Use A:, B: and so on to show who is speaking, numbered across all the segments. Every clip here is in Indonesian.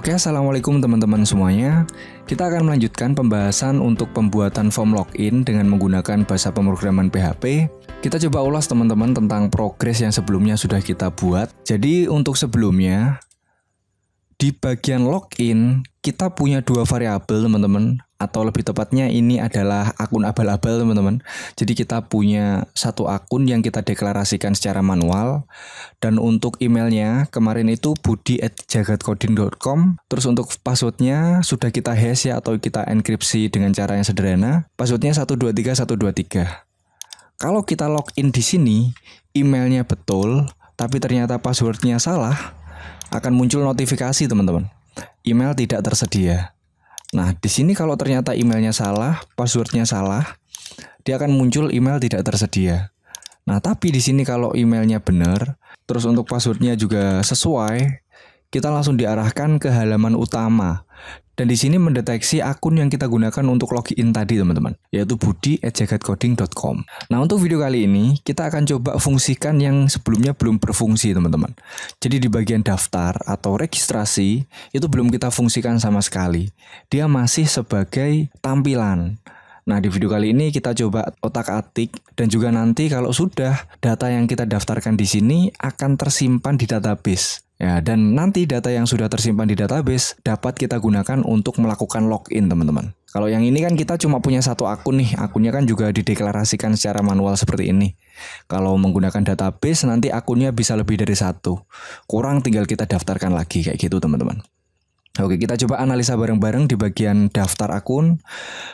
A: Oke, assalamualaikum teman-teman semuanya. Kita akan melanjutkan pembahasan untuk pembuatan form login dengan menggunakan bahasa pemrograman PHP. Kita coba ulas teman-teman tentang progres yang sebelumnya sudah kita buat. Jadi untuk sebelumnya, di bagian login, kita punya dua variabel teman-teman. Atau lebih tepatnya ini adalah akun abal-abal teman-teman. Jadi kita punya satu akun yang kita deklarasikan secara manual. Dan untuk emailnya kemarin itu budi@jagatcoding.com. Terus untuk passwordnya sudah kita hash ya, atau kita enkripsi dengan cara yang sederhana. Passwordnya 123123. Kalau kita login di sini, emailnya betul, tapi ternyata passwordnya salah, akan muncul notifikasi teman-teman. Email tidak tersedia. Nah, di sini kalau ternyata emailnya salah, passwordnya salah, dia akan muncul email tidak tersedia. Nah, tapi di sini kalau emailnya benar, terus untuk passwordnya juga sesuai, kita langsung diarahkan ke halaman utama. Dan di sini mendeteksi akun yang kita gunakan untuk login tadi teman-teman, yaitu budi@jagatcoding.com. Nah, untuk video kali ini kita akan coba fungsikan yang sebelumnya belum berfungsi teman-teman. Jadi di bagian daftar atau registrasi itu belum kita fungsikan sama sekali. Dia masih sebagai tampilan. Nah, di video kali ini kita coba otak-atik dan juga nanti kalau sudah data yang kita daftarkan di sini akan tersimpan di database. Ya, dan nanti data yang sudah tersimpan di database dapat kita gunakan untuk melakukan login teman-teman. Kalau yang ini kan kita cuma punya satu akun nih, akunnya kan juga dideklarasikan secara manual seperti ini. Kalau menggunakan database nanti akunnya bisa lebih dari satu. Kurang tinggal kita daftarkan lagi kayak gitu teman-teman. Oke, kita coba analisa bareng-bareng di bagian daftar akun.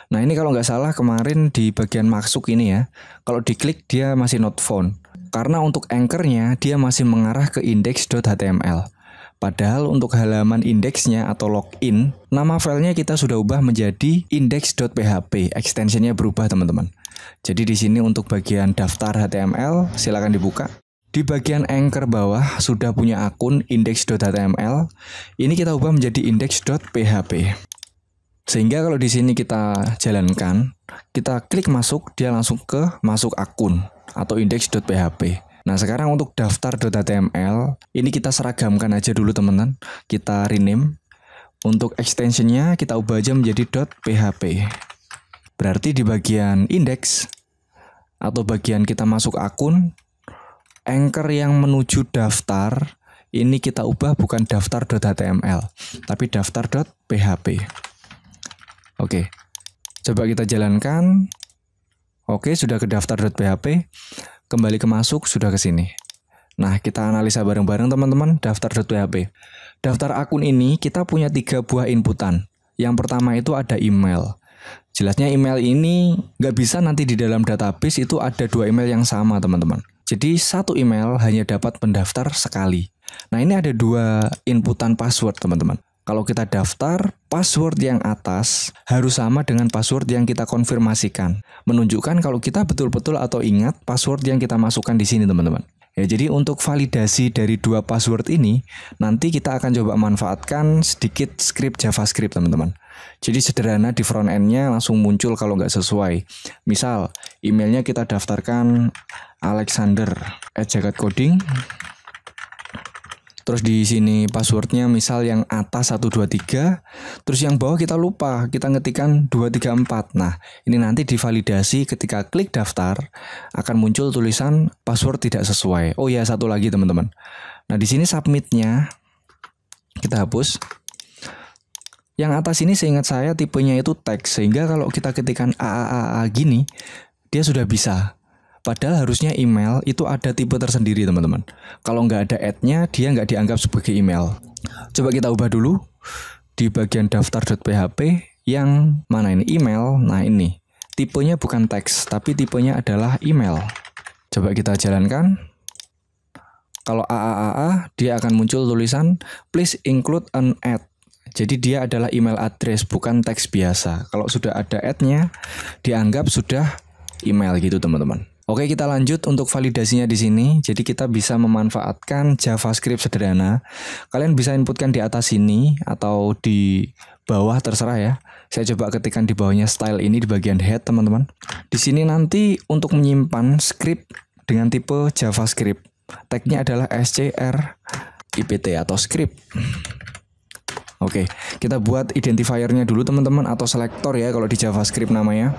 A: Nah, ini kalau nggak salah kemarin di bagian masuk ini ya, kalau diklik dia masih not found. Karena untuk anchor-nya dia masih mengarah ke index.html. Padahal untuk halaman indeksnya atau login, nama filenya kita sudah ubah menjadi index.php. Extensionnya berubah teman-teman. Jadi di sini untuk bagian daftar HTML silakan dibuka. Di bagian anchor bawah sudah punya akun index.html. Ini kita ubah menjadi index.php. Sehingga kalau di sini kita jalankan, kita klik masuk, dia langsung ke masuk akun atau index.php. Nah, sekarang untuk daftar.html, ini kita seragamkan aja dulu teman-teman. Kita rename. Untuk extensionnya kita ubah aja menjadi .php. Berarti di bagian index atau bagian kita masuk akun, anchor yang menuju daftar, ini kita ubah bukan daftar.html, tapi daftar.php. Oke, coba kita jalankan. Oke, sudah ke daftar.php. Kembali ke masuk, sudah ke sini. Nah, kita analisa bareng-bareng teman-teman daftar.php. Daftar akun ini kita punya 3 buah inputan. Yang pertama itu ada email. Jelasnya email ini nggak bisa nanti di dalam database itu ada 2 email yang sama teman-teman. Jadi satu email hanya dapat pendaftar sekali. Nah, ini ada 2 inputan password teman-teman. Kalau kita daftar, password yang atas harus sama dengan password yang kita konfirmasikan. Menunjukkan kalau kita betul-betul atau ingat password yang kita masukkan di sini teman-teman. Ya, jadi untuk validasi dari 2 password ini, nanti kita akan coba manfaatkan sedikit script JavaScript teman-teman. Jadi sederhana di front end-nya langsung muncul kalau nggak sesuai. Misal, emailnya kita daftarkan alexander@jagatcoding. Terus di sini passwordnya misal yang atas 123, terus yang bawah kita lupa, kita ngetikkan 234. Nah, ini nanti divalidasi ketika klik daftar, akan muncul tulisan password tidak sesuai. Oh ya, satu lagi teman-teman. Nah, di sini submit-nya kita hapus. Yang atas ini seingat saya tipenya itu teks, sehingga kalau kita ketikkan AAAA gini, dia sudah bisa. Padahal harusnya email itu ada tipe tersendiri teman-teman. Kalau nggak ada add-nya, dia nggak dianggap sebagai email. Coba kita ubah dulu di bagian daftar.php yang mana ini email. Nah, ini tipenya bukan teks, tapi tipenya adalah email. Coba kita jalankan. Kalau AAAA, dia akan muncul tulisan please include an add. Jadi dia adalah email address, bukan teks biasa. Kalau sudah ada add-nya, dianggap sudah email gitu teman-teman. Oke, kita lanjut untuk validasinya di sini. Jadi kita bisa memanfaatkan JavaScript sederhana. Kalian bisa inputkan di atas sini atau di bawah terserah ya. Saya coba ketikkan di bawahnya style ini di bagian head teman-teman. Di sini nanti untuk menyimpan script dengan tipe JavaScript. Tagnya adalah script atau script. Oke, kita buat identifiernya dulu teman-teman, atau selektor ya kalau di JavaScript namanya.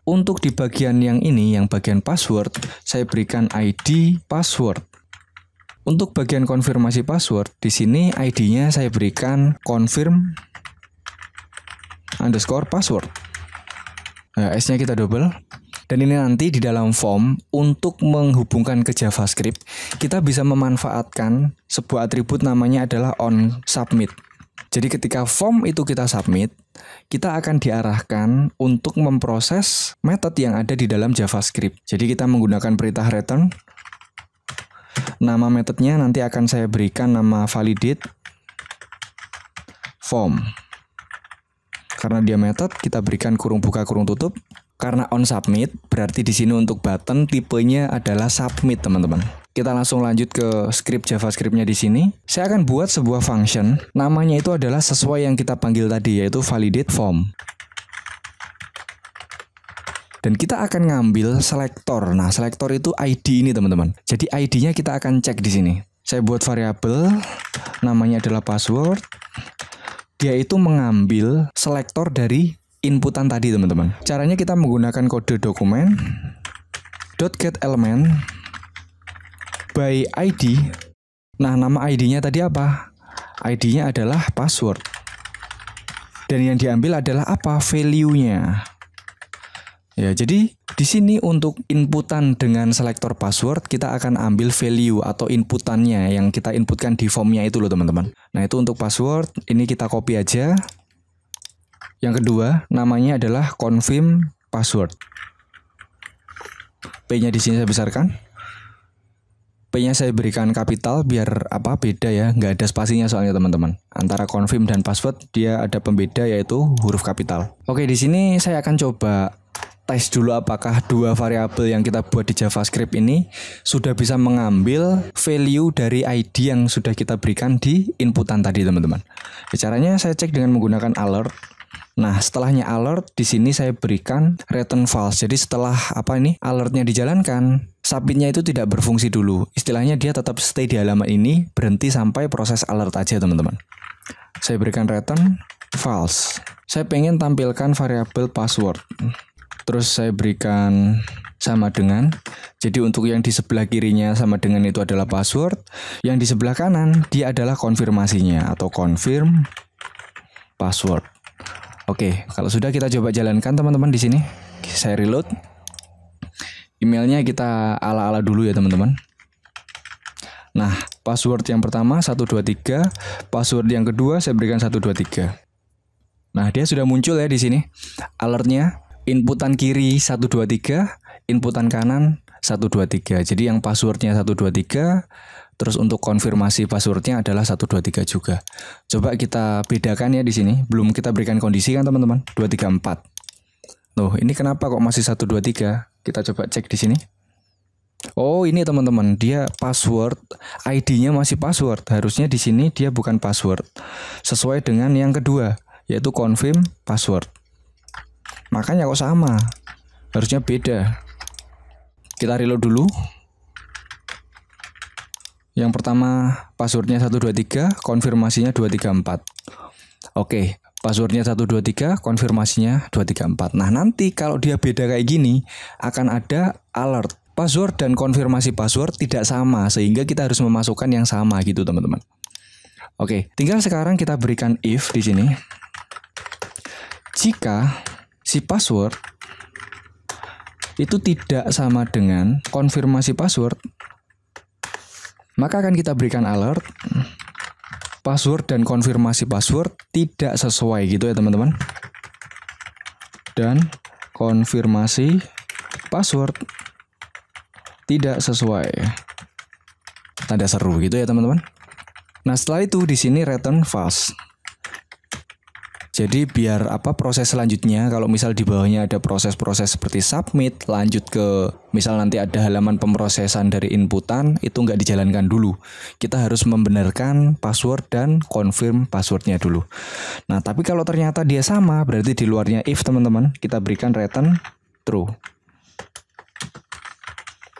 A: Untuk di bagian yang ini, yang bagian password, saya berikan ID password. Untuk bagian konfirmasi password, di sini ID-nya saya berikan confirm underscore password. Nah, S-nya kita double. Dan ini nanti di dalam form, untuk menghubungkan ke JavaScript, kita bisa memanfaatkan sebuah atribut namanya adalah onSubmit. Jadi ketika form itu kita submit, kita akan diarahkan untuk memproses method yang ada di dalam JavaScript. Jadi kita menggunakan perintah return. Nama metodenya nanti akan saya berikan nama validate form. Karena dia method, kita berikan kurung buka kurung tutup. Karena on submit, berarti di sini untuk button tipenya adalah submit, teman-teman. Kita langsung lanjut ke script JavaScript-nya di sini. Saya akan buat sebuah function, namanya itu adalah sesuai yang kita panggil tadi, yaitu validate form. Dan kita akan ngambil selektor. Nah, selektor itu ID ini, teman-teman. Jadi ID-nya kita akan cek di sini. Saya buat variabel, namanya adalah password. Dia itu mengambil selektor dari inputan tadi, teman-teman. Caranya kita menggunakan kode dokumen .getElement by ID. Nah, nama ID-nya tadi apa? ID-nya adalah password. Dan yang diambil adalah apa? Value-nya. Ya, jadi di sini untuk inputan dengan selektor password, kita akan ambil value atau inputannya yang kita inputkan di formnya itu loh, teman-teman. Nah, itu untuk password, ini kita copy aja. Yang kedua, namanya adalah confirm password. P-nya di sini saya besarkan. P-nya saya berikan kapital biar beda ya, nggak ada spasinya soalnya, teman-teman. Antara confirm dan password dia ada pembeda, yaitu huruf kapital. Oke, di sini saya akan coba tes dulu apakah dua variabel yang kita buat di JavaScript ini sudah bisa mengambil value dari ID yang sudah kita berikan di inputan tadi, teman-teman. Caranya saya cek dengan menggunakan alert. Nah, setelahnya alert, di sini saya berikan return false. Jadi setelah alertnya dijalankan, submitnya itu tidak berfungsi dulu. Istilahnya dia tetap stay di halaman ini, berhenti sampai proses alert aja, teman-teman. Saya berikan return false. Saya pengen tampilkan variabel password. Terus saya berikan sama dengan. Jadi untuk yang di sebelah kirinya sama dengan itu adalah password. Yang di sebelah kanan dia adalah konfirmasinya atau confirm password. Oke, kalau sudah kita coba jalankan, teman-teman, di sini. Saya reload. Emailnya kita ala-ala dulu ya, teman-teman. Nah, password yang pertama 123, password yang kedua saya berikan 123. Nah, dia sudah muncul ya di sini. Alertnya inputan kiri 123, inputan kanan 123. Jadi yang passwordnya 123. Terus untuk konfirmasi passwordnya adalah 123 juga. Coba kita bedakan ya di sini. Belum kita berikan kondisi kan, teman-teman. 234. Loh, ini kenapa kok masih 123? Kita coba cek di sini. Oh, ini teman-teman, dia password, ID-nya masih password. Harusnya di sini dia bukan password. Sesuai dengan yang kedua, yaitu confirm password. Makanya kok sama. Harusnya beda. Kita reload dulu. Yang pertama passwordnya 123, konfirmasinya 234. Oke, passwordnya 123, konfirmasinya 234. Nah, nanti kalau dia beda kayak gini, akan ada alert. Password dan konfirmasi password tidak sama, sehingga kita harus memasukkan yang sama gitu, teman-teman. Oke, tinggal sekarang kita berikan if di sini. Jika si password itu tidak sama dengan konfirmasi password, maka akan kita berikan alert password dan konfirmasi password tidak sesuai gitu ya, teman-teman. Dan konfirmasi password tidak sesuai. Tanda seru gitu ya, teman-teman. Nah, setelah itu di sini return false. Jadi biar proses selanjutnya, kalau misal di bawahnya ada proses-proses seperti submit, lanjut ke misal nanti ada halaman pemrosesan dari inputan, itu nggak dijalankan dulu. Kita harus membenarkan password dan confirm passwordnya dulu. Nah, tapi kalau ternyata dia sama, berarti di luarnya if, teman-teman, kita berikan return true.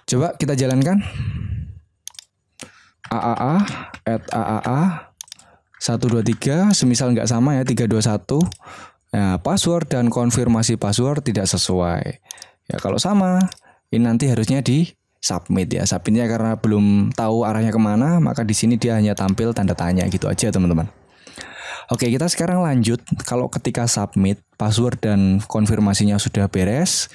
A: Coba kita jalankan. AAA 123, semisal nggak sama ya 321. Nah, password dan konfirmasi password tidak sesuai. Ya kalau sama, ini nanti harusnya di submit ya. Submitnya karena belum tahu arahnya kemana, maka di sini dia hanya tampil tanda tanya gitu aja teman-teman. Oke, kita sekarang lanjut. Kalau ketika submit, password dan konfirmasinya sudah beres,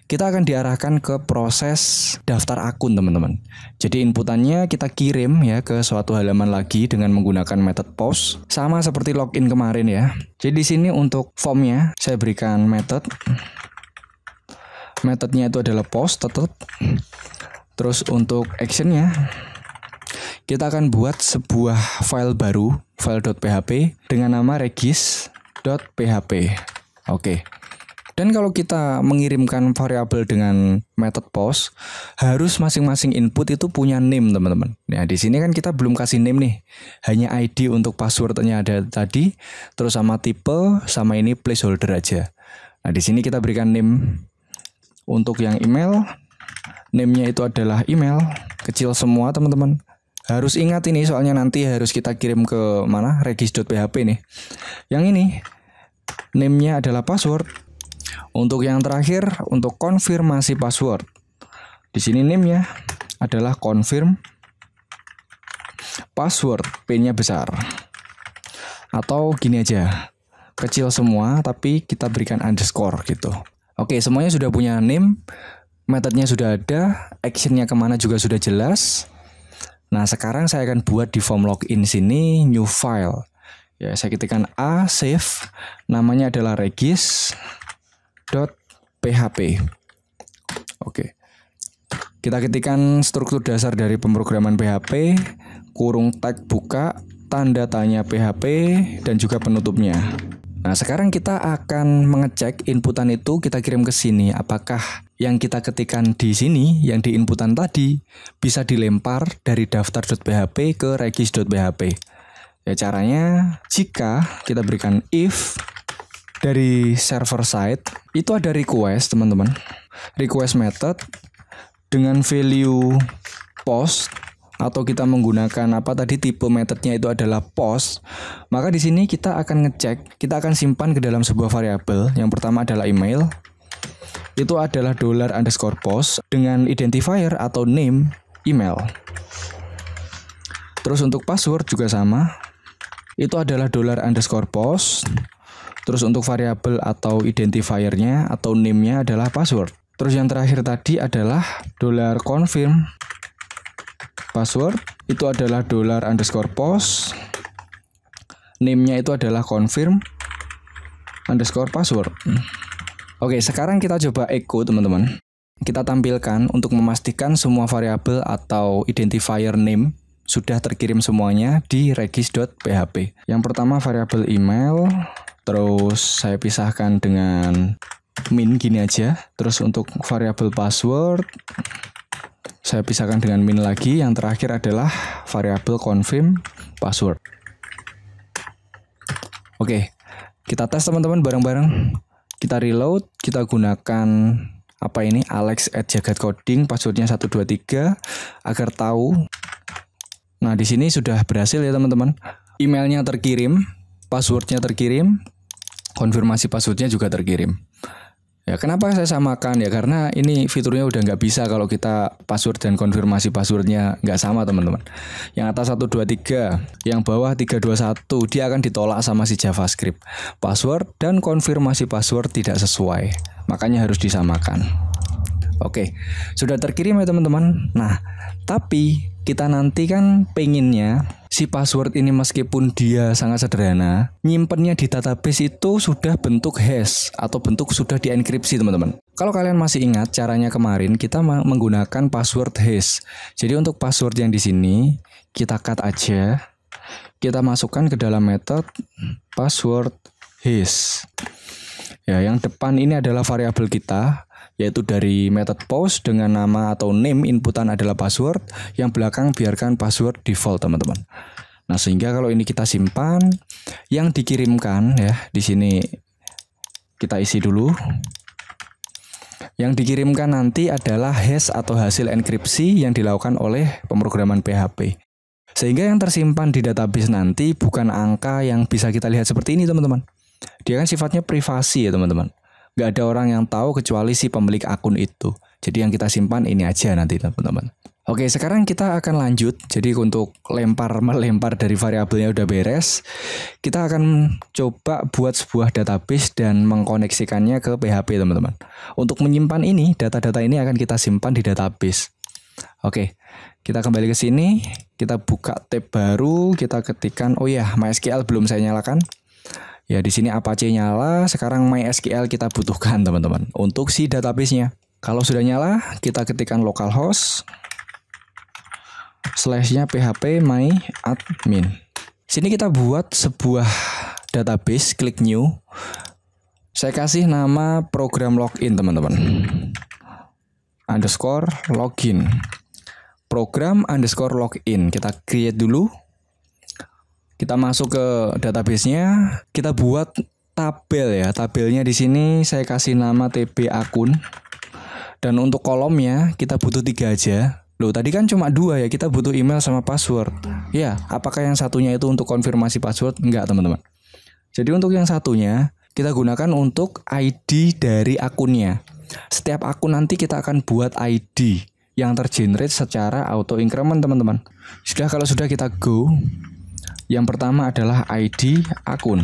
A: kita akan diarahkan ke proses daftar akun teman-teman. Jadi inputannya kita kirim ya ke suatu halaman lagi dengan menggunakan method post, sama seperti login kemarin ya. Jadi di sini untuk formnya saya berikan metodenya itu adalah post tetap. Terus untuk actionnya kita akan buat sebuah file baru, file.php dengan nama regis.php. Oke. Dan kalau kita mengirimkan variabel dengan method post, harus masing-masing input itu punya name, teman-teman. Nah, di sini kan kita belum kasih name nih. Hanya ID untuk passwordnya ada tadi, terus sama tipe, sama ini placeholder aja. Nah, di sini kita berikan name untuk yang email. Name-nya itu adalah email, kecil semua, teman-teman. Harus ingat ini soalnya nanti harus kita kirim ke mana? regis.php nih. Yang ini name-nya adalah password. Untuk yang terakhir untuk konfirmasi password. Di sini name-nya adalah confirm password, P-nya besar. Atau gini aja. Kecil semua tapi kita berikan underscore gitu. Oke, semuanya sudah punya name, metodenya sudah ada, action-nya kemana juga sudah jelas. Nah, sekarang saya akan buat di form login sini new file. Ya, saya ketikkan A, save, namanya adalah regis.php. Oke. Kita ketikkan struktur dasar dari pemrograman PHP, kurung tag buka, tanda tanya PHP, dan juga penutupnya. Nah, sekarang kita akan mengecek inputan itu kita kirim ke sini. Apakah yang kita ketikkan di sini, yang di inputan tadi, bisa dilempar dari daftar.php ke regis.php. Ya, caranya jika kita berikan if dari server side, itu ada request, teman-teman. Request method dengan value post, atau kita menggunakan apa tadi tipe metodenya itu adalah post, maka di sini kita akan ngecek, kita akan simpan ke dalam sebuah variabel. Yang pertama adalah email, itu adalah $_post dengan identifier atau name email. Terus untuk password juga sama, itu adalah $_post. Terus untuk variabel atau identifiernya atau name-nya adalah password. Terus yang terakhir tadi adalah $confirm password, itu adalah $_post, name-nya itu adalah confirm _password. Oke, sekarang kita coba echo, teman-teman. Kita tampilkan untuk memastikan semua variabel atau identifier name sudah terkirim semuanya di regis.php. Yang pertama variabel email, terus saya pisahkan dengan min gini aja. Terus untuk variabel password saya pisahkan dengan min lagi. Yang terakhir adalah variabel confirm password. Oke, kita tes teman-teman bareng-bareng. Kita reload, kita gunakan apa ini alex@jagatcoding, passwordnya 123 agar tahu. Nah, di sini sudah berhasil ya teman-teman. Emailnya terkirim, passwordnya terkirim, konfirmasi passwordnya juga terkirim. Ya, kenapa saya samakan ya? Karena ini fiturnya udah nggak bisa kalau kita password dan konfirmasi passwordnya nggak sama, teman-teman. Yang atas 123, yang bawah 321, dia akan ditolak sama si JavaScript. Password dan konfirmasi password tidak sesuai, makanya harus disamakan. Oke, sudah terkirim ya teman-teman. Nah, tapi kita nanti kan pengennya si password ini meskipun dia sangat sederhana, nyimpennya di database itu sudah bentuk hash atau bentuk sudah dienkripsi, teman-teman. Kalau kalian masih ingat caranya kemarin, kita menggunakan password hash. Jadi untuk password yang di sini kita cut aja, kita masukkan ke dalam metode password hash. Ya, yang depan ini adalah variabel kita, yaitu dari method post dengan nama atau name inputan adalah password, yang belakang biarkan password default, teman-teman. Nah, sehingga kalau ini kita simpan, yang dikirimkan ya di sini kita isi dulu. Yang dikirimkan nanti adalah hash atau hasil enkripsi yang dilakukan oleh pemrograman PHP. Sehingga yang tersimpan di database nanti bukan angka yang bisa kita lihat seperti ini teman-teman. Dia kan sifatnya privasi ya teman-teman. Nggak ada orang yang tahu kecuali si pemilik akun itu. Jadi yang kita simpan ini aja nanti teman-teman. Oke, sekarang kita akan lanjut. Jadi untuk melempar dari variabelnya udah beres. Kita akan coba buat sebuah database dan mengkoneksikannya ke PHP teman-teman. Untuk menyimpan ini, data-data ini akan kita simpan di database. Oke, kita kembali ke sini. Kita buka tab baru. Kita ketikkan, oh ya, MySQL belum saya nyalakan. Ya, di sini Apache nyala. Sekarang MySQL kita butuhkan teman-teman untuk si database-nya. Kalau sudah nyala, kita ketikkan localhost /nya php my admin. Sini kita buat sebuah database, klik new. Saya kasih nama program login teman-teman. _login. Program _login. Kita create dulu. Kita masuk ke database-nya. Kita buat tabel ya. Tabelnya di sini saya kasih nama tb akun. Dan untuk kolomnya kita butuh 3 aja. Loh, tadi kan cuma 2 ya, kita butuh email sama password. Ya, apakah yang satunya itu untuk konfirmasi password? Enggak, teman-teman. Jadi untuk yang satunya, kita gunakan untuk ID dari akunnya. Setiap akun nanti kita akan buat ID yang tergenerate secara auto increment, teman-teman. Kalau sudah kita go. Yang pertama adalah ID akun.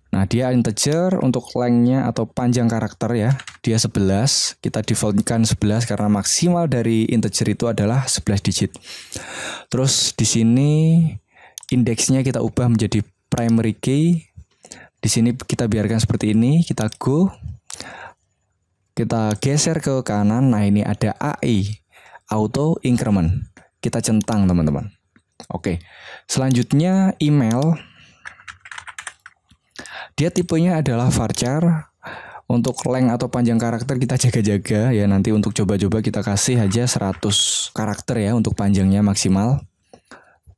A: Nah, dia integer, untuk lengthnya atau panjang karakter ya, dia 11. Kita defaultkan 11 karena maksimal dari integer itu adalah 11 digit. Terus di sini indeksnya kita ubah menjadi primary key. Di sini kita biarkan seperti ini, kita go. Kita geser ke kanan. Nah, ini ada AI, auto increment. Kita centang, teman-teman. Oke. Selanjutnya email. Dia tipenya adalah varchar. Untuk length atau panjang karakter kita jaga-jaga ya. Nanti untuk coba-coba kita kasih aja 100 karakter ya untuk panjangnya maksimal.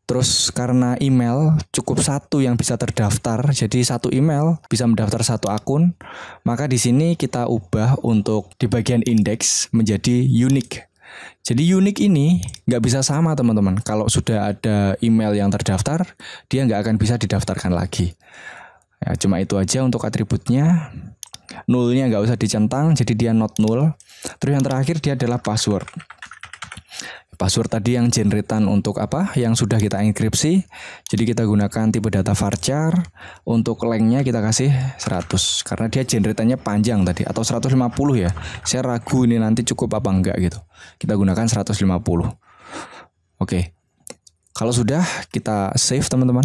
A: Terus karena email cukup 1 yang bisa terdaftar, jadi 1 email bisa mendaftar 1 akun. Maka di sini kita ubah untuk di bagian indeks menjadi unique. Jadi unique ini nggak bisa sama teman-teman. Kalau sudah ada email yang terdaftar, dia nggak akan bisa didaftarkan lagi. Ya, cuma itu aja untuk atributnya. Nullnya nggak usah dicentang, jadi dia not null. Terus yang terakhir dia adalah password. Password tadi yang generatan untuk apa? Yang sudah kita enkripsi. Jadi kita gunakan tipe data varchar. Untuk lengthnya kita kasih 100. Karena dia generatannya panjang tadi. Atau 150 ya. Saya ragu ini nanti cukup apa enggak gitu. Kita gunakan 150. Oke. Kalau sudah kita save teman-teman.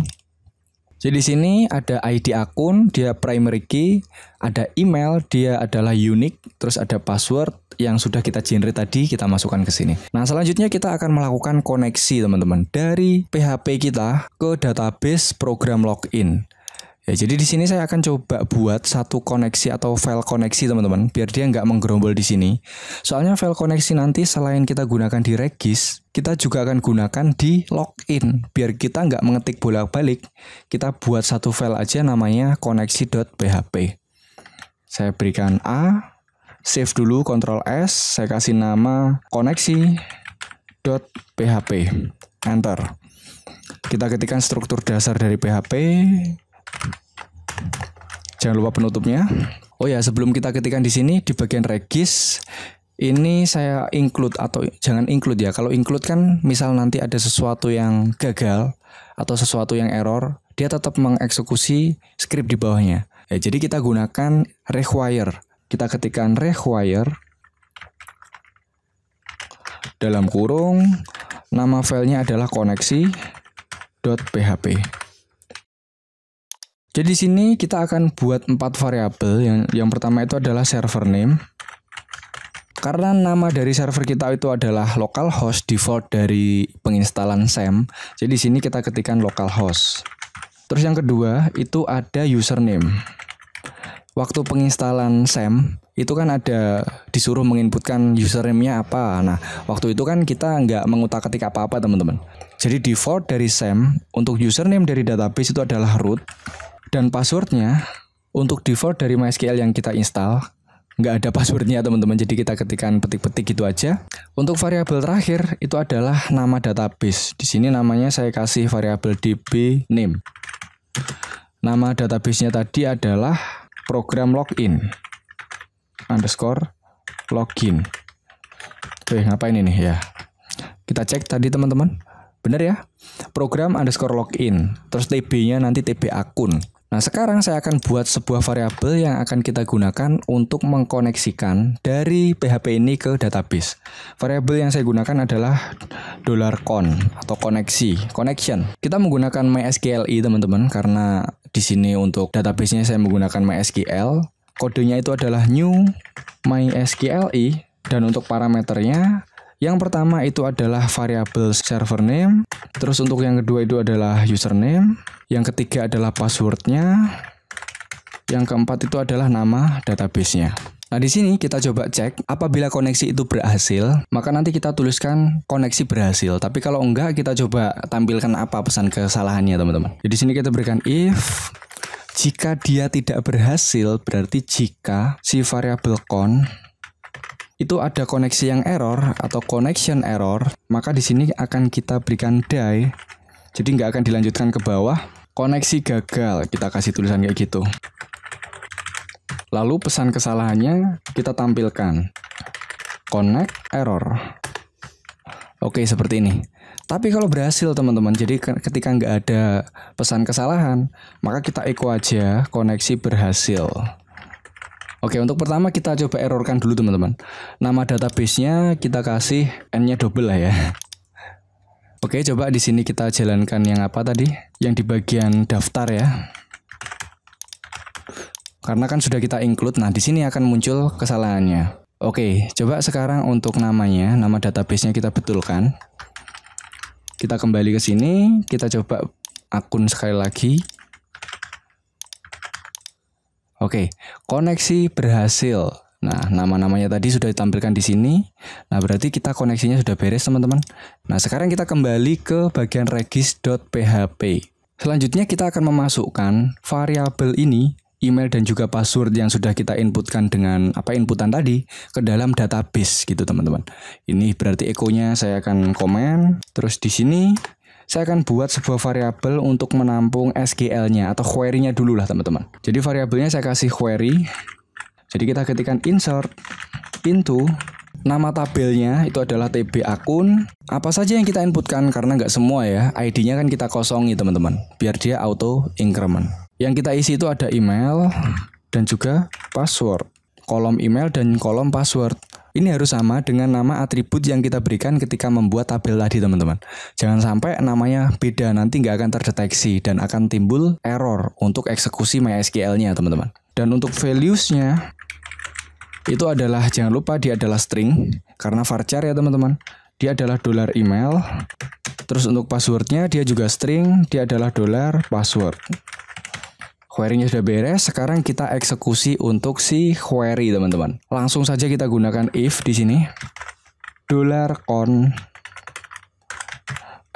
A: Jadi di sini ada ID akun, dia primary key, ada email, dia adalah unique, terus ada password yang sudah kita generate tadi kita masukkan ke sini. Nah, selanjutnya kita akan melakukan koneksi teman-teman dari PHP kita ke database program login. Ya, jadi di sini saya akan coba buat satu koneksi atau file koneksi teman-teman, biar dia nggak menggerombol di sini. Soalnya file koneksi nanti selain kita gunakan di regis, kita juga akan gunakan di login. Biar kita nggak mengetik bolak-balik, kita buat satu file aja namanya koneksi.php. Saya berikan A, save dulu, Ctrl S, saya kasih nama koneksi.php, enter. Kita ketikkan struktur dasar dari PHP. Jangan lupa penutupnya. Oh ya, sebelum kita ketikkan di sini di bagian regis, ini saya include atau jangan include ya. Kalau include kan misal nanti ada sesuatu yang gagal atau sesuatu yang error, dia tetap mengeksekusi script di bawahnya. Ya, jadi kita gunakan require. Kita ketikkan require dalam kurung, nama filenya adalah koneksi.php. Jadi di sini kita akan buat 4 variabel. Yang pertama itu adalah server name. Karena nama dari server kita itu adalah localhost default dari penginstalan SAM. Jadi di sini kita ketikkan localhost. Terus yang kedua itu ada username. Waktu penginstalan SAM itu kan ada disuruh menginputkan username-nya apa. Nah, waktu itu kan kita nggak mengutak-atik apa-apa teman-teman. Jadi default dari SAM untuk username dari database itu adalah root. Dan passwordnya untuk default dari MySQL yang kita install nggak ada passwordnya teman-teman. Jadi kita ketikkan petik-petik gitu aja. Untuk variabel terakhir itu adalah nama database. Di sini namanya saya kasih variabel db name. Nama databasenya tadi adalah program login underscore login. Ngapain ini ya? Kita cek tadi teman-teman. Benar ya? Program underscore login. Terus TB-nya nanti TB akun. Nah sekarang saya akan buat sebuah variabel yang akan kita gunakan untuk mengkoneksikan dari PHP ini ke database. Variabel yang saya gunakan adalah $con atau connection. Kita menggunakan MySQLi teman-teman karena di sini untuk database-nya saya menggunakan MySQL. Kodenya itu adalah new MySQLi dan untuk parameternya yang pertama itu adalah variabel server name, terus untuk yang kedua itu adalah username, yang ketiga adalah passwordnya, yang keempat itu adalah nama databasenya. Nah di sini kita coba cek apabila koneksi itu berhasil, maka nanti kita tuliskan koneksi berhasil. Tapi kalau enggak kita coba tampilkan apa pesan kesalahannya teman-teman. Jadi di sini kita berikan if jika dia tidak berhasil berarti jika si variabel con itu ada koneksi yang error atau connection error, maka di sini akan kita berikan die. Jadi nggak akan dilanjutkan ke bawah. Koneksi gagal, kita kasih tulisan kayak gitu. Lalu pesan kesalahannya kita tampilkan. Connect error. Oke, seperti ini. Tapi kalau berhasil teman-teman, jadi ketika nggak ada pesan kesalahan, maka kita echo aja koneksi berhasil. Oke, untuk pertama kita coba errorkan dulu teman-teman. Nama database-nya kita kasih n-nya double lah ya. Oke, coba di sini kita jalankan yang apa tadi? Yang di bagian daftar ya. Karena kan sudah kita include, nah di sini akan muncul kesalahannya. Oke, coba sekarang untuk namanya, nama database-nya kita betulkan. Kita kembali ke sini, kita coba akun sekali lagi. Oke, koneksi berhasil. Nah, nama-namanya tadi sudah ditampilkan di sini. Nah, berarti kita koneksinya sudah beres, teman-teman. Nah, sekarang kita kembali ke bagian regis.php. Selanjutnya kita akan memasukkan variabel ini, email dan juga password yang sudah kita inputkan dengan inputan tadi ke dalam database gitu, teman-teman. Ini berarti echo-nya saya akan komen. Terus di sini saya akan buat sebuah variabel untuk menampung SQL-nya atau query-nya dulu lah teman-teman. Jadi variabelnya saya kasih query. Jadi kita ketikkan insert into nama tabelnya itu adalah TB akun. Apa saja yang kita inputkan karena nggak semua ya. ID-nya kan kita kosongi teman-teman. Biar dia auto increment. Yang kita isi itu ada email dan juga password. Kolom email dan kolom password. Ini harus sama dengan nama atribut yang kita berikan ketika membuat tabel tadi teman-teman. Jangan sampai namanya beda, nanti nggak akan terdeteksi dan akan timbul error untuk eksekusi MySQL-nya teman-teman. Dan untuk values-nya itu adalah, jangan lupa dia adalah string karena varchar ya teman-teman. Dia adalah $email. Terus untuk password-nya dia juga string, dia adalah $password. Query-nya sudah beres, sekarang kita eksekusi untuk si query teman-teman. Langsung saja kita gunakan if di sini. $con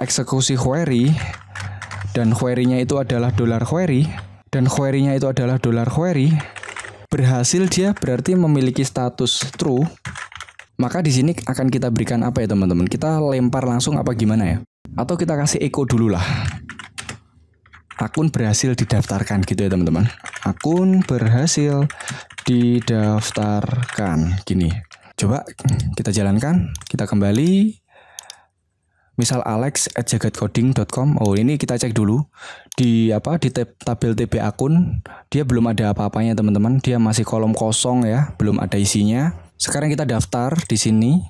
A: eksekusi query dan query-nya itu adalah $query dan query-nya itu adalah $query. Berhasil dia berarti memiliki status true. Maka di sini akan kita berikan apa ya teman-teman? Kita lempar langsung apa gimana ya? Atau kita kasih echo dulu lah. Akun berhasil didaftarkan gitu ya teman-teman. Akun berhasil didaftarkan gini. Coba kita jalankan, kita kembali. Misal alex@jagatcoding.com. Oh, ini kita cek dulu di tabel TB akun, dia belum ada apa-apanya teman-teman. Dia masih kolom kosong ya, belum ada isinya. Sekarang kita daftar di sini.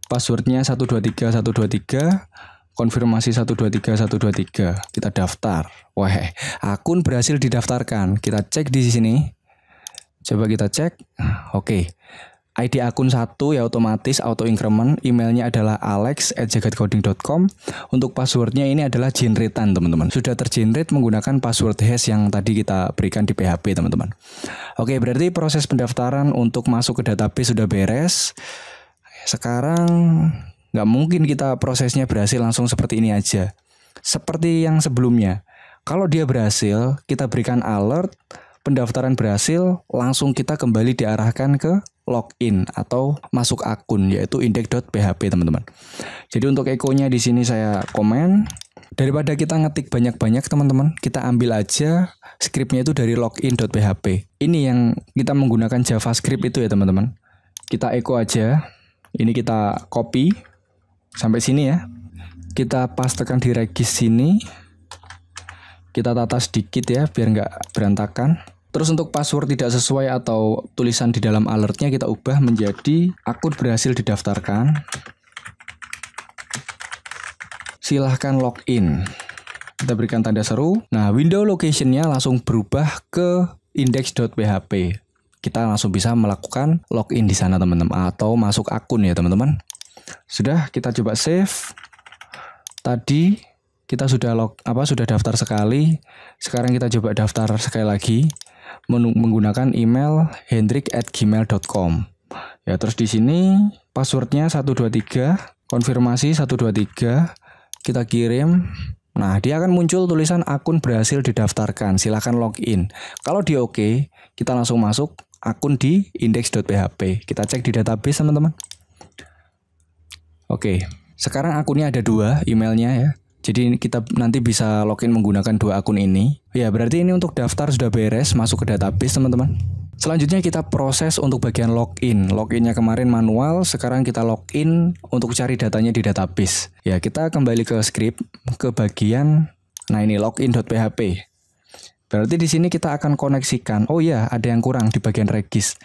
A: Passwordnya 123 konfirmasi 123 kita daftar. Wah, akun berhasil didaftarkan. Kita cek di sini. Coba kita cek. Oke. ID akun 1 ya otomatis auto increment. Emailnya adalah alex@jagatcoding.com. Untuk passwordnya ini adalah generate-an teman-teman. Sudah tergenerate menggunakan password hash yang tadi kita berikan di PHP teman-teman. Oke, berarti proses pendaftaran untuk masuk ke database sudah beres. Sekarang nggak mungkin kita prosesnya berhasil langsung seperti ini aja. Seperti yang sebelumnya. Kalau dia berhasil, kita berikan alert pendaftaran berhasil, langsung kita kembali diarahkan ke login atau masuk akun, yaitu index.php teman-teman. Jadi untuk echonya di sini saya komen. Daripada kita ngetik banyak-banyak teman-teman, kita ambil aja scriptnya itu dari login.php. Ini yang kita menggunakan JavaScript itu ya teman-teman. Kita echo aja. Ini kita copy sampai sini ya. Kita pastekan di regis sini. Kita tata sedikit ya biar nggak berantakan. Terus untuk password tidak sesuai atau tulisan di dalam alertnya kita ubah menjadi akun berhasil didaftarkan. Silahkan login. Kita berikan tanda seru. Nah, window location-nya langsung berubah ke index.php. Kita langsung bisa melakukan login di sana teman-teman, atau masuk akun ya teman-teman. Sudah, kita coba save. Tadi kita sudah sudah daftar sekali. Sekarang kita coba daftar sekali lagi menggunakan email hendrik@gmail.com. Ya, terus di sini passwordnya 123, konfirmasi 123. Kita kirim. Nah, dia akan muncul tulisan akun berhasil didaftarkan. Silahkan login. Kalau dia oke, kita langsung masuk akun di index.php. Kita cek di database, teman-teman. Oke, sekarang akunnya ada 2, emailnya ya. Jadi kita nanti bisa login menggunakan 2 akun ini. Ya, berarti ini untuk daftar sudah beres, masuk ke database, teman-teman. Selanjutnya kita proses untuk bagian login. Loginnya kemarin manual, sekarang kita login untuk cari datanya di database. Ya, kita kembali ke script, ke bagian, nah ini login.php. Berarti di sini kita akan koneksikan. Oh ya, ada yang kurang di bagian regis.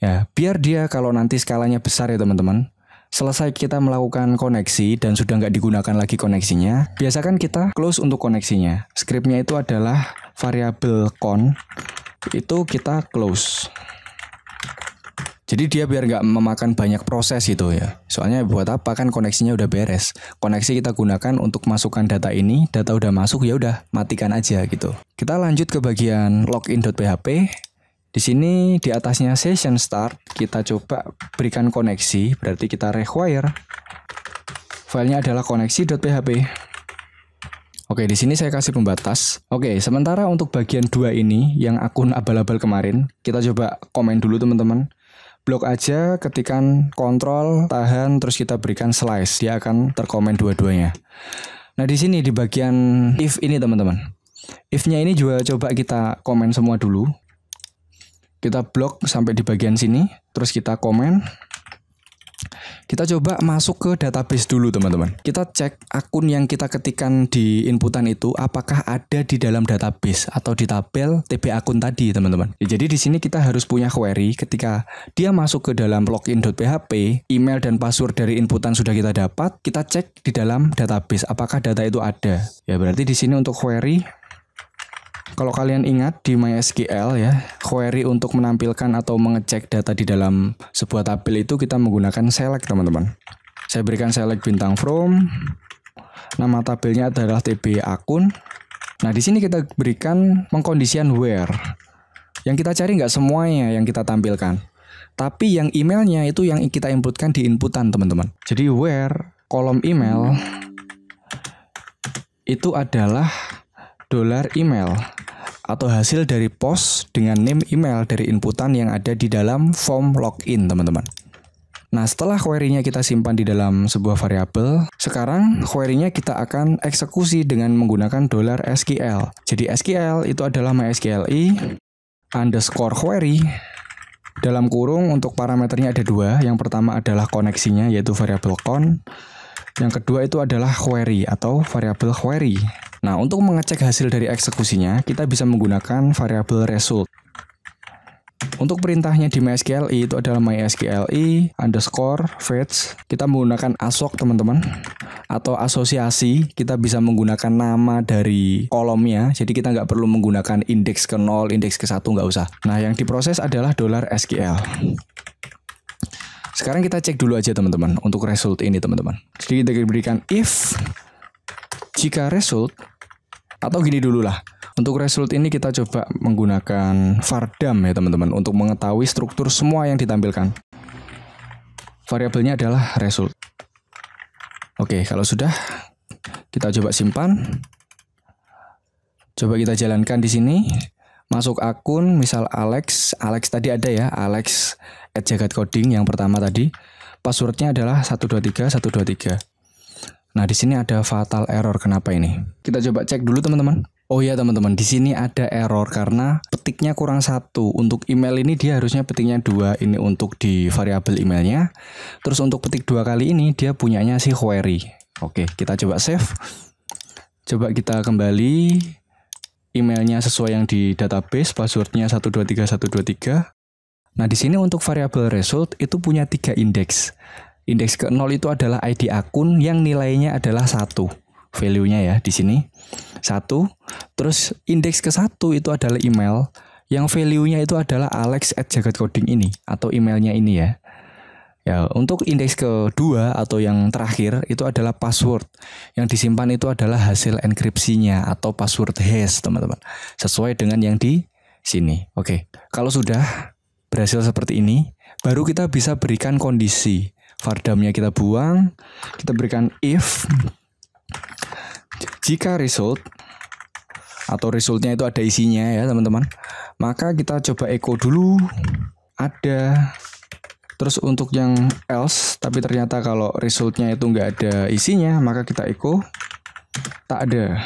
A: Ya, biar dia kalau nanti skalanya besar ya teman-teman. Selesai kita melakukan koneksi dan sudah nggak digunakan lagi koneksinya, biasakan kita close untuk koneksinya. Scriptnya itu adalah variabel con. Itu kita close. Jadi dia biar nggak memakan banyak proses itu ya. Soalnya buat apa kan koneksinya udah beres. Koneksi kita gunakan untuk masukkan data ini, data udah masuk ya udah matikan aja gitu. Kita lanjut ke bagian login.php. Di sini di atasnya session start, kita coba berikan koneksi, berarti kita require. Filenya adalah koneksi.php. Oke, di sini saya kasih pembatas. Oke, sementara untuk bagian 2 ini yang akun abal-abal kemarin, kita coba komen dulu teman-teman. Blok aja, ketikan kontrol, tahan, terus kita berikan slice. Dia akan terkomen dua-duanya. Nah, di sini di bagian if ini teman-teman. If-nya ini juga coba kita komen semua dulu. Kita blok sampai di bagian sini, terus kita komen. Kita coba masuk ke database dulu teman-teman. Kita cek akun yang kita ketikkan di inputan itu apakah ada di dalam database atau di tabel TB akun tadi teman-teman. Ya, jadi di sini kita harus punya query ketika dia masuk ke dalam login.php, email dan password dari inputan sudah kita dapat, kita cek di dalam database apakah data itu ada. Ya berarti di sini untuk query. Kalau kalian ingat di MySQL ya, query untuk menampilkan atau mengecek data di dalam sebuah tabel itu kita menggunakan select teman-teman. Saya berikan select bintang from, nama tabelnya adalah TB akun. Nah di sini kita berikan pengkondisian where. Yang kita cari nggak semuanya yang kita tampilkan, tapi yang emailnya itu yang kita inputkan di inputan teman-teman. Jadi where kolom email itu adalah $email atau hasil dari post dengan name email dari inputan yang ada di dalam form login teman-teman. Nah setelah query-nya kita simpan di dalam sebuah variabel, sekarang query-nya kita akan eksekusi dengan menggunakan $SQL. Jadi SQL itu adalah MySQLi underscore query. Dalam kurung untuk parameternya ada 2. Yang pertama adalah koneksinya yaitu variabel con. Yang kedua itu adalah query atau variabel query. Nah, untuk mengecek hasil dari eksekusinya, kita bisa menggunakan variabel result. Untuk perintahnya di MySQLi itu adalah MySQLi underscore fetch. Kita menggunakan assoc teman-teman. Atau asosiasi, kita bisa menggunakan nama dari kolomnya. Jadi kita nggak perlu menggunakan indeks ke 0, indeks ke 1, nggak usah. Nah, yang diproses adalah $SQL. Sekarang kita cek dulu aja teman-teman untuk result ini teman-teman. Jadi kita berikan if jika result, atau gini dulu lah. Untuk result ini kita coba menggunakan vardam ya teman-teman untuk mengetahui struktur semua yang ditampilkan. Variabelnya adalah result. Oke, kalau sudah kita coba simpan. Coba kita jalankan di sini. Masuk akun, misal Alex tadi ada ya, alex@jagatcoding yang pertama tadi. Passwordnya adalah 123 123. Nah, di sini ada fatal error. Kenapa ini? Kita coba cek dulu teman-teman. Oh iya teman-teman, di sini ada error karena petiknya kurang 1. Untuk email ini dia harusnya petiknya 2. Ini untuk di variabel emailnya. Terus untuk petik 2 kali ini dia punyanya si query. Oke, kita coba save. Coba kita kembali. Emailnya sesuai yang di database, passwordnya 123 123. Nah, di sini untuk variabel result itu punya 3 indeks. Indeks ke-0 itu adalah ID akun yang nilainya adalah 1. Value-nya ya di sini 1. Terus indeks ke-1 itu adalah email yang value-nya itu adalah alex@jagatcoding ini atau emailnya ini ya. Ya, untuk indeks kedua atau yang terakhir itu adalah password. Yang disimpan itu adalah hasil enkripsinya atau password hash, teman-teman. Sesuai dengan yang di sini. Oke. Kalau sudah berhasil seperti ini, baru kita bisa berikan kondisi. Vardamnya kita buang, kita berikan if jika result atau resultnya itu ada isinya ya teman-teman, maka kita coba echo dulu ada. Terus untuk yang else, tapi ternyata kalau resultnya itu nggak ada isinya, maka kita echo tak ada.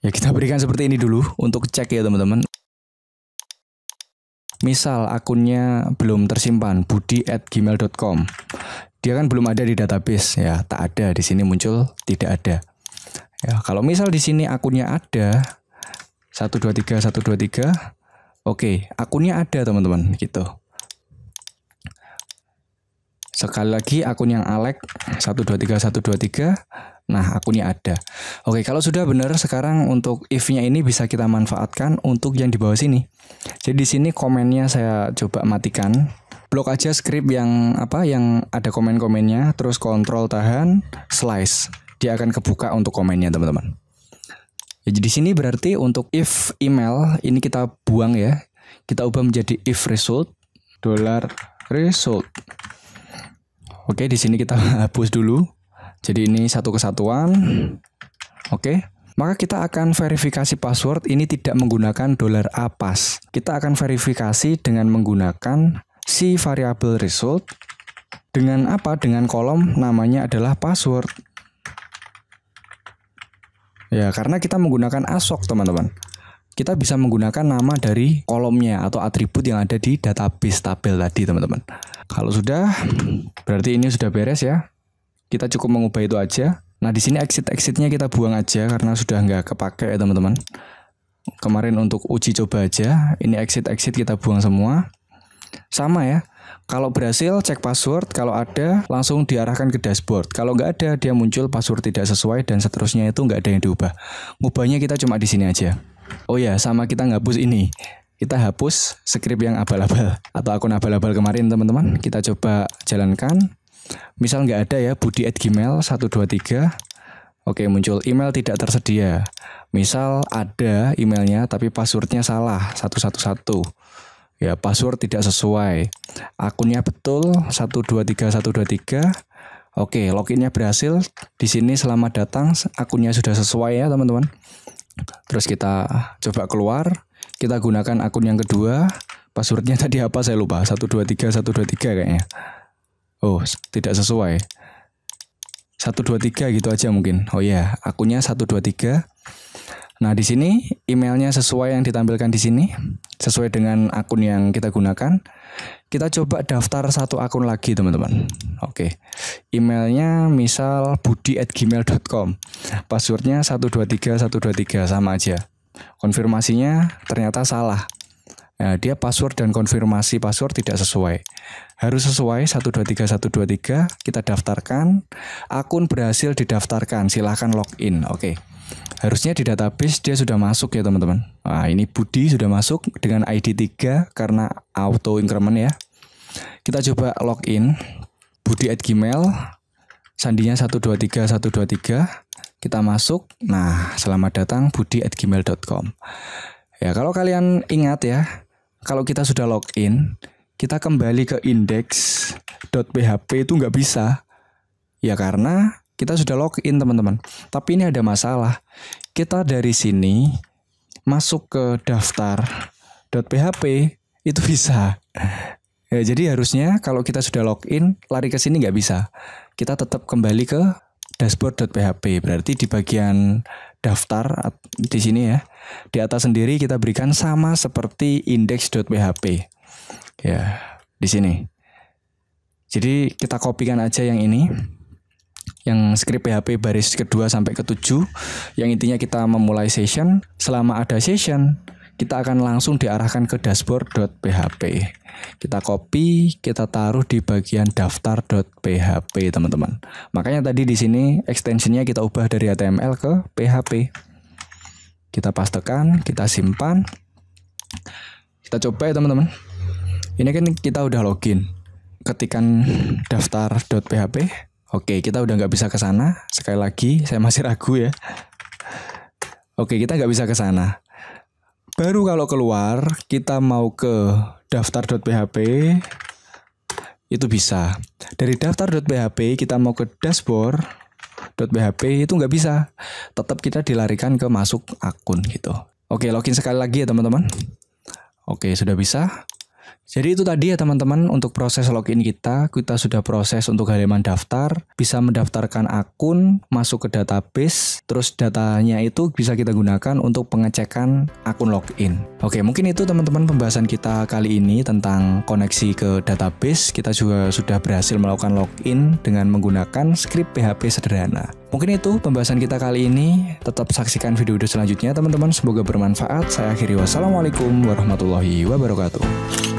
A: Ya, kita berikan seperti ini dulu untuk cek ya teman-teman. Misal akunnya belum tersimpan, budi@gmail.com. Dia kan belum ada di database ya, tak ada. Di sini muncul tidak ada. Ya, kalau misal di sini akunnya ada 123 123. Oke, akunnya ada teman-teman gitu. Sekali lagi akun yang Alex 123 123. Nah, akunnya ada. Oke, kalau sudah benar, sekarang untuk if-nya ini bisa kita manfaatkan untuk yang di bawah sini. Jadi di sini komennya saya coba matikan. Blok aja script yang yang ada komen-komennya, terus kontrol tahan, slice. Dia akan kebuka untuk komennya, teman-teman. Ya, jadi di sini berarti untuk if email ini kita buang ya. Kita ubah menjadi if result $result. Oke, di sini kita hapus dulu. Jadi ini satu kesatuan. Oke. Maka kita akan verifikasi password ini tidak menggunakan $apas. Kita akan verifikasi dengan menggunakan si variabel result dengan apa? Dengan kolom namanya adalah password. Ya, karena kita menggunakan ASOC, teman-teman. Kita bisa menggunakan nama dari kolomnya atau atribut yang ada di database tabel tadi, teman-teman. Kalau sudah, berarti ini sudah beres ya. Kita cukup mengubah itu aja. Nah, di sini exit-exitnya kita buang aja karena sudah nggak kepake ya, teman-teman. Kemarin untuk uji coba aja, ini exit-exit kita buang semua. Sama ya. Kalau berhasil cek password, kalau ada langsung diarahkan ke dashboard. Kalau nggak ada, dia muncul password tidak sesuai dan seterusnya itu nggak ada yang diubah. Ngubahnya kita cuma di sini aja. Oh ya, sama kita ngapus ini. Kita hapus script yang abal-abal atau akun abal-abal kemarin, teman-teman. Kita coba jalankan. Misal nggak ada ya, budi@gmail 123. Oke, muncul email tidak tersedia. Misal ada emailnya tapi passwordnya salah 111. Ya, password tidak sesuai. Akunnya betul 123 123. Oke, loginnya berhasil. Di sini selamat datang, akunnya sudah sesuai ya, teman-teman. Terus kita coba keluar. Kita gunakan akun yang kedua. Passwordnya tadi apa saya lupa. 123 123 kayaknya. Oh, tidak sesuai. 123 gitu aja mungkin. Oh ya, akunnya 123. Nah, di sini emailnya sesuai yang ditampilkan di sini, sesuai dengan akun yang kita gunakan. Kita coba daftar satu akun lagi, teman-teman. Oke. Emailnya misal budi@gmail.com. Passwordnya 123 123 sama aja. Konfirmasinya ternyata salah. Nah, dia password dan konfirmasi password tidak sesuai. Harus sesuai 123 123. Kita daftarkan. Akun berhasil didaftarkan. Silahkan login. Oke. Harusnya di database dia sudah masuk ya, teman-teman. Nah, ini Budi sudah masuk dengan ID 3 karena auto increment ya. Kita coba login. Budi@gmail. Sandinya 123 123. Kita masuk. Nah, selamat datang budi@gmail.com. Ya, kalau kalian ingat ya, kalau kita sudah login, kita kembali ke index.php itu nggak bisa. Ya karena kita sudah login, teman-teman. Tapi ini ada masalah. Kita dari sini masuk ke daftar.php itu bisa. Ya, jadi harusnya kalau kita sudah login, lari ke sini nggak bisa. Kita tetap kembali ke dashboard.php. Berarti di bagian daftar di sini ya, di atas sendiri kita berikan sama seperti index.php. Ya, di sini. Jadi kita kopikan aja yang ini, yang script PHP baris kedua sampai ke-7, yang intinya kita memulai session. Selama ada session, kita akan langsung diarahkan ke dashboard.php. Kita copy, kita taruh di bagian daftar.php, teman-teman. Makanya tadi di sini extensionnya kita ubah dari HTML ke PHP. Kita pastekan, kita simpan. Kita coba ya, teman-teman. Ini kan kita udah login. Ketikan daftar.php. Oke, kita udah nggak bisa ke sana. Sekali lagi, saya masih ragu ya. Oke, kita nggak bisa ke sana. Baru kalau keluar, kita mau ke daftar.php, itu bisa. Dari daftar.php, kita mau ke dashboard.php, itu nggak bisa. Tetap kita dilarikan ke masuk akun gitu. Oke, login sekali lagi ya teman-teman. Oke, sudah bisa. Jadi itu tadi ya teman-teman, untuk proses login kita sudah proses untuk halaman daftar, bisa mendaftarkan akun, masuk ke database, terus datanya itu bisa kita gunakan untuk pengecekan akun login. Oke, mungkin itu teman-teman pembahasan kita kali ini tentang koneksi ke database. Kita juga sudah berhasil melakukan login dengan menggunakan script PHP sederhana. Mungkin itu pembahasan kita kali ini. Tetap saksikan video-video selanjutnya teman-teman, semoga bermanfaat. Saya akhiri, wassalamualaikum warahmatullahi wabarakatuh.